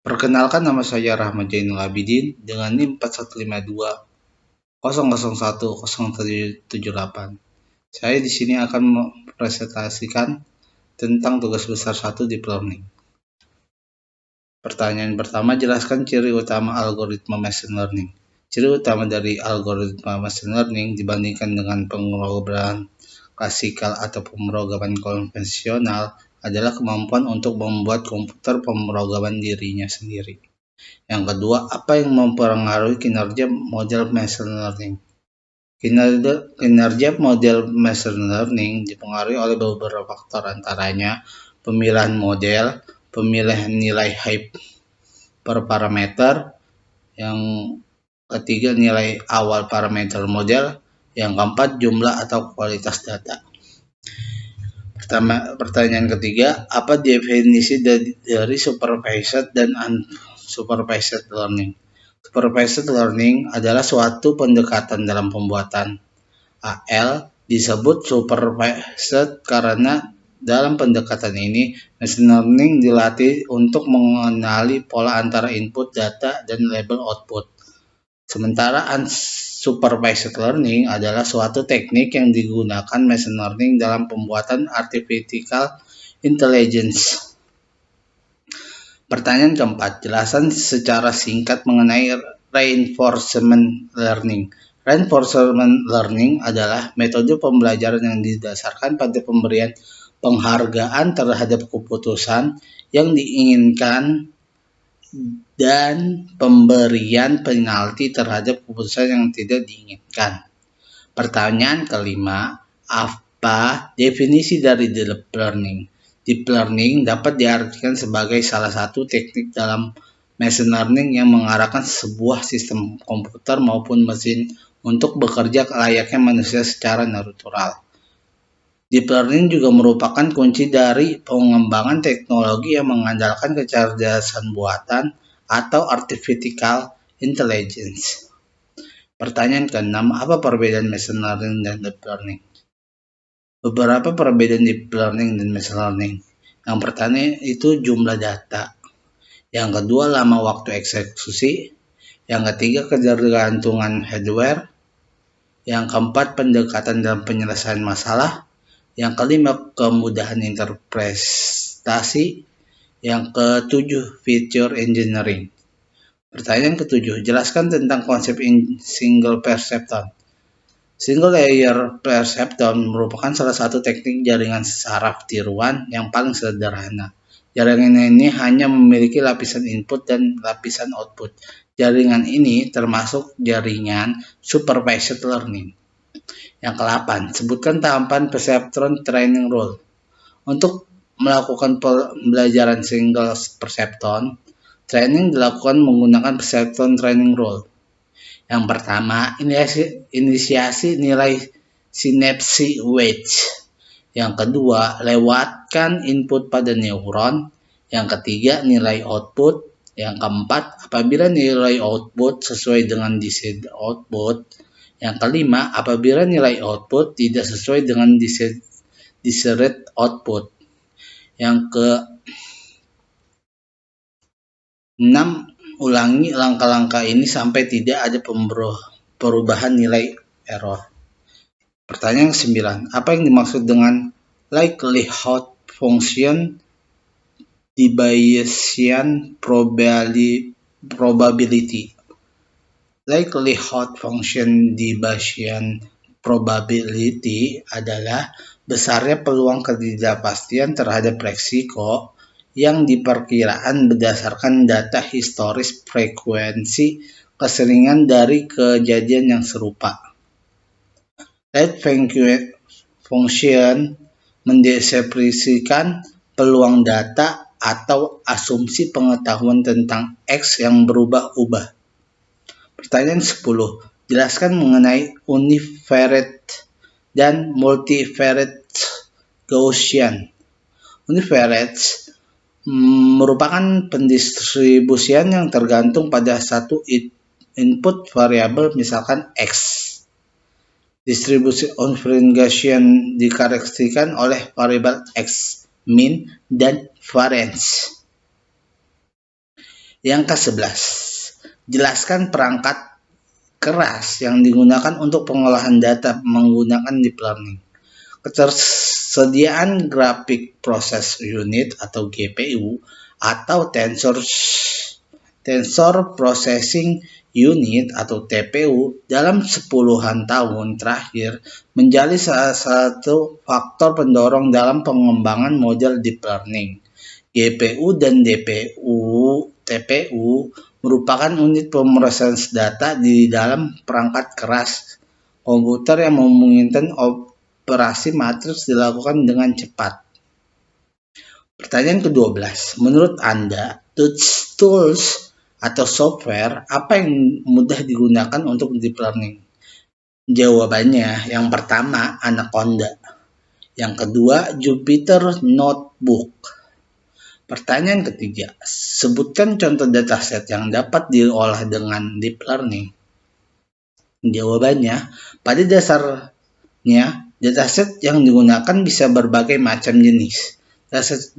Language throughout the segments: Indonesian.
Perkenalkan, nama saya Rahmat Jainul Abidin dengan NIM 415200100778. Saya di sini akan mempresentasikan tentang tugas besar 1 Deep Learning. Pertanyaan pertama, jelaskan ciri utama algoritma machine learning. Ciri utama dari algoritma machine learning dibandingkan dengan pemrograman klasikal atau pemrograman konvensional adalah kemampuan untuk membuat komputer pemrograman dirinya sendiri. Yang kedua, apa yang mempengaruhi kinerja model machine learning? Kinerja model machine learning dipengaruhi oleh beberapa faktor, antaranya pemilihan model, pemilihan nilai hyperparameter, yang ketiga nilai awal parameter model, yang keempat jumlah atau kualitas data. Pertanyaan ketiga, apa definisi dari supervised dan unsupervised learning? Supervised learning adalah suatu pendekatan dalam pembuatan AL disebut supervised karena dalam pendekatan ini machine learning dilatih untuk mengenali pola antara input data dan label output. Sementara unsupervised learning adalah suatu teknik yang digunakan machine learning dalam pembuatan artificial intelligence. Pertanyaan keempat, jelasan secara singkat mengenai reinforcement learning. Reinforcement learning adalah metode pembelajaran yang didasarkan pada pemberian penghargaan terhadap keputusan yang diinginkan dan pemberian penalti terhadap keputusan yang tidak diinginkan. Pertanyaan kelima, apa definisi dari deep learning? Deep learning dapat diartikan sebagai salah satu teknik dalam machine learning yang mengarahkan sebuah sistem komputer maupun mesin untuk bekerja layaknya manusia secara natural. Deep learning juga merupakan kunci dari pengembangan teknologi yang mengandalkan kecerdasan buatan atau artificial intelligence. Pertanyaan ke-6, apa perbedaan machine learning dan deep learning? Beberapa perbedaan deep learning dan machine learning. Yang pertama itu jumlah data. Yang kedua, lama waktu eksekusi. Yang ketiga, ketergantungan hardware. Yang keempat, pendekatan dalam penyelesaian masalah. Yang kelima, kemudahan interpretasi. Yang ketujuh, feature engineering. Pertanyaan ketujuh, jelaskan tentang konsep single perceptron. Single layer perceptron merupakan salah satu teknik jaringan saraf tiruan yang paling sederhana. Jaringan ini hanya memiliki lapisan input dan lapisan output. Jaringan ini termasuk jaringan supervised learning. Yang ke-8, sebutkan tahapan perceptron training rule. Untuk melakukan pembelajaran single perceptron, training dilakukan menggunakan perceptron training rule. Yang pertama, inisiasi nilai synapse weight. Yang kedua, lewatkan input pada neuron. Yang ketiga, nilai output. Yang keempat, apabila nilai output sesuai dengan desired output. Yang kelima, apabila nilai output tidak sesuai dengan desired output. Yang ke-6, ulangi langkah-langkah ini sampai tidak ada perubahan nilai error. Pertanyaan ke-9, apa yang dimaksud dengan likelihood function di Bayesian probability? Likelihood function di Bayesian probability adalah besarnya peluang ketidakpastian terhadap resiko yang diperkirakan berdasarkan data historis frekuensi keseringan dari kejadian yang serupa. Likelihood function mendeskripsikan peluang data atau asumsi pengetahuan tentang X yang berubah-ubah. Pertanyaan 10. Jelaskan mengenai univariate dan multivariate Gaussian. Univariate merupakan pendistribusian yang tergantung pada satu input variabel, misalkan X. Distribusi univariate Gaussian dikarakteristikkan oleh variabel X, mean, dan variance. Yang ke-11, jelaskan perangkat keras yang digunakan untuk pengolahan data menggunakan deep learning. Ketersediaan Graphic Process Unit atau GPU atau Tensor Processing Unit atau TPU dalam 10-an tahun terakhir menjadi salah satu faktor pendorong dalam pengembangan model deep learning. GPU dan TPU merupakan unit pemrosesan data di dalam perangkat keras komputer yang memungkinkan operasi matriks dilakukan dengan cepat. Pertanyaan ke-12, menurut Anda, tools atau software apa yang mudah digunakan untuk deep learning? Jawabannya, yang pertama Anaconda, yang kedua Jupyter Notebook. Pertanyaan ketiga, sebutkan contoh dataset yang dapat diolah dengan deep learning. Jawabannya, pada dasarnya dataset yang digunakan bisa berbagai macam jenis.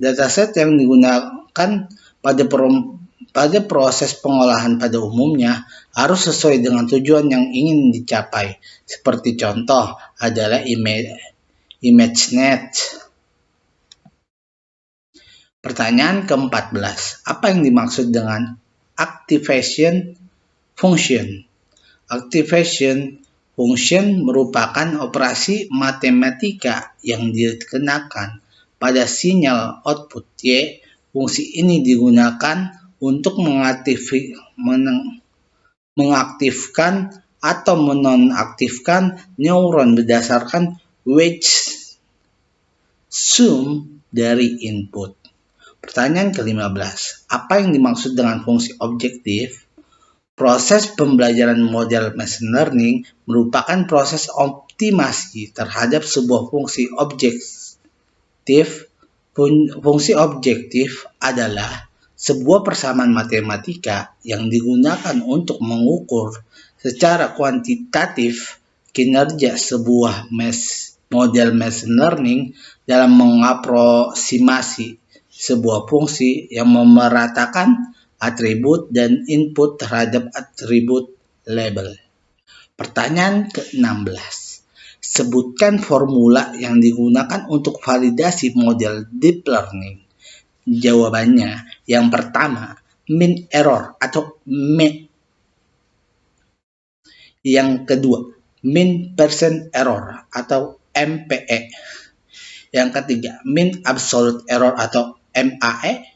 Dataset yang digunakan pada proses pengolahan pada umumnya harus sesuai dengan tujuan yang ingin dicapai. Seperti contoh adalah ImageNet. Pertanyaan ke-14, apa yang dimaksud dengan activation function? Activation function merupakan operasi matematika yang dikenakan pada sinyal output Y. Fungsi ini digunakan untuk mengaktifkan atau menonaktifkan neuron berdasarkan weight sum dari input. Pertanyaan ke-15, apa yang dimaksud dengan fungsi objektif? Proses pembelajaran model machine learning merupakan proses optimasi terhadap sebuah fungsi objektif. Fungsi objektif adalah sebuah persamaan matematika yang digunakan untuk mengukur secara kuantitatif kinerja sebuah model machine learning dalam mengaproksimasi sebuah fungsi yang memeratakan atribut dan input terhadap atribut label. Pertanyaan ke-16. Sebutkan formula yang digunakan untuk validasi model deep learning. Jawabannya, yang pertama, mean error atau ME. Yang kedua, mean percent error atau MPE. Yang ketiga, mean absolute error atau MAE.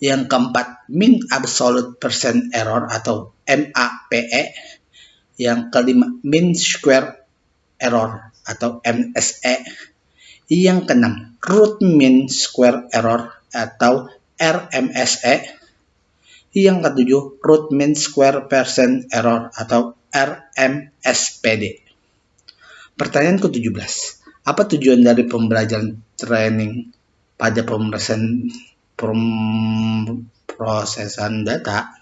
Yang keempat, mean absolute percent error atau MAPE. Yang kelima, mean square error atau MSE. Yang keenam, root mean square error atau RMSE. Yang ketujuh, root mean square percent error atau RMSPD. Pertanyaan ke-17, apa tujuan dari pembelajaran training pada pemrosesan data?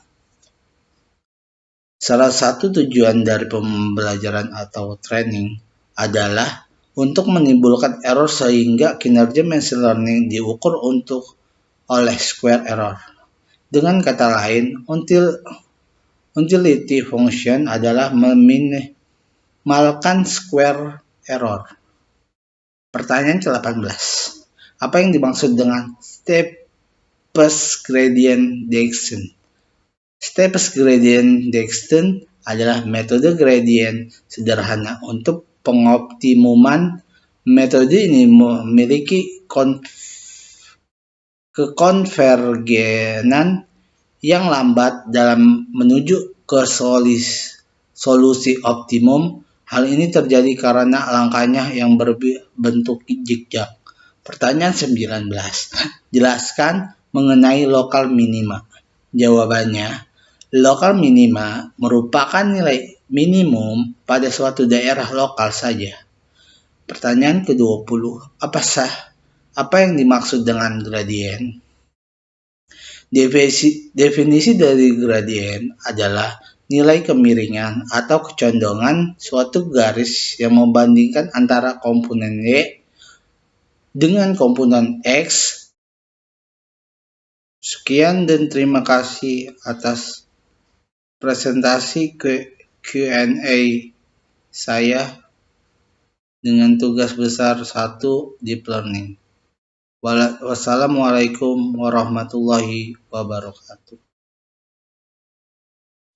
Salah satu tujuan dari pembelajaran atau training adalah untuk menimbulkan error sehingga kinerja machine learning diukur oleh square error. Dengan kata lain, utility function adalah meminimalkan square error. Pertanyaan ke-18. Apa yang dimaksud dengan steepest gradient descent? Steepest gradient descent adalah metode gradient sederhana untuk pengoptimuman. Metode ini memiliki kekonvergenan yang lambat dalam menuju ke solusi optimum. Hal ini terjadi karena langkahnya yang berbentuk zigzag. Pertanyaan 19. Jelaskan mengenai lokal minima. Jawabannya, lokal minima merupakan nilai minimum pada suatu daerah lokal saja. Pertanyaan ke-20. Apa yang dimaksud dengan gradien? Definisi dari gradien adalah nilai kemiringan atau kecondongan suatu garis yang membandingkan antara komponen Y dengan komponen X Sekian dan terima kasih atas presentasi Q&A saya dengan tugas besar 1 Deep Learning. Wassalamualaikum warahmatullahi wabarakatuh.